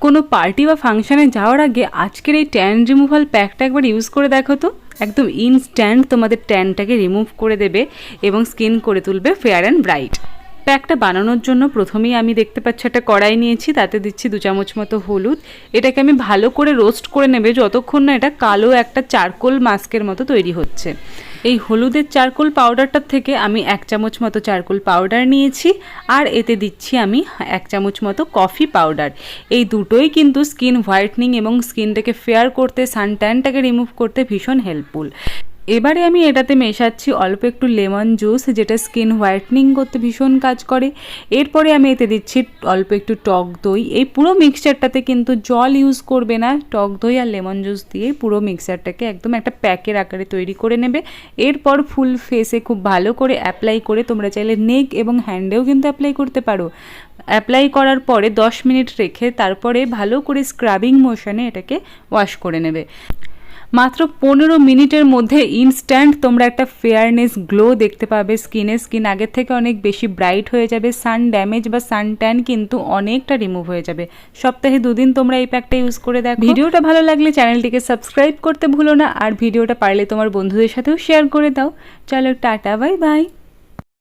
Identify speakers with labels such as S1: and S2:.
S1: কোনো পার্টি বা ফাংশানে যাওয়ার আগে আজকের এই ট্যান রিমুভাল প্যাকটা একবার ইউজ করে দেখো তো। একদম ইনস্ট্যান্ট তোমাদের ট্যানটাকে রিমুভ করে দেবে এবং স্কিন করে তুলবে ফেয়ার অ্যান্ড ব্রাইট। প্যাকটা বানানোর জন্য প্রথমেই আমি দেখতে পাচ্ছি একটা কড়াই নিয়েছি, তাতে দিচ্ছি 2 চামচ মতো হলুদ। এটাকে আমি ভালো করে রোস্ট করে নেবে যতক্ষণ না এটা কালো একটা চারকোল মাস্কের মতো তৈরি হচ্ছে। এই হলুদের চারকোল পাউডারটার থেকে আমি 1 চামচ মতো চারকোল পাউডার নিয়েছি, আর এতে দিচ্ছি আমি 1 চামচ মতো কফি পাউডার। এই দুটোই কিন্তু স্কিন হোয়াইটনিং এবং স্কিনটাকে ফেয়ার করতে, সানট্যানটাকে রিমুভ করতে ভীষণ হেল্পফুল। এবারে আমি এটাতে মেশাচ্ছি অল্প একটু লেমন জুস, যেটা স্কিন হোয়াইটনিং করতে ভীষণ কাজ করে। এরপরে আমি এতে দিচ্ছি অল্প একটু টক দই। এই পুরো মিক্সচারটাতে কিন্তু জল ইউজ করবে না, টক দই আর লেমন জুস দিয়ে পুরো মিক্সচারটাকে একদম একটা প্যাকের আকারে তৈরি করে নেবে। এরপর ফুল ফেসে খুব ভালো করে অ্যাপ্লাই করে, তোমরা চাইলে নেক এবং হ্যান্ডেও কিন্তু অ্যাপ্লাই করতে পারো। অ্যাপ্লাই করার পরে 10 মিনিট রেখে তারপরে ভালো করে স্ক্রাবিং মোশনে এটাকে ওয়াশ করে নেবে। মাত্র 15 মিনিটের মধ্যে ইনস্ট্যান্ট তোমরা একটা ফেয়ারনেস গ্লো দেখতে পাবে স্কিনে। স্কিন আগের থেকে অনেক বেশি ব্রাইট হয়ে যাবে, সান ড্যামেজ বা সান ট্যান কিন্তু অনেকটা রিমুভ হয়ে যাবে। সপ্তাহে 2 দিন তোমরা এই প্যাকটা ইউজ করে দেখো। ভিডিওটা ভালো লাগলে চ্যানেলটিকে সাবস্ক্রাইব করতে ভুলো না, আর ভিডিওটা পারলে তোমার বন্ধুদের সাথেও শেয়ার করে দাও। চলো টাটা, বাই বাই।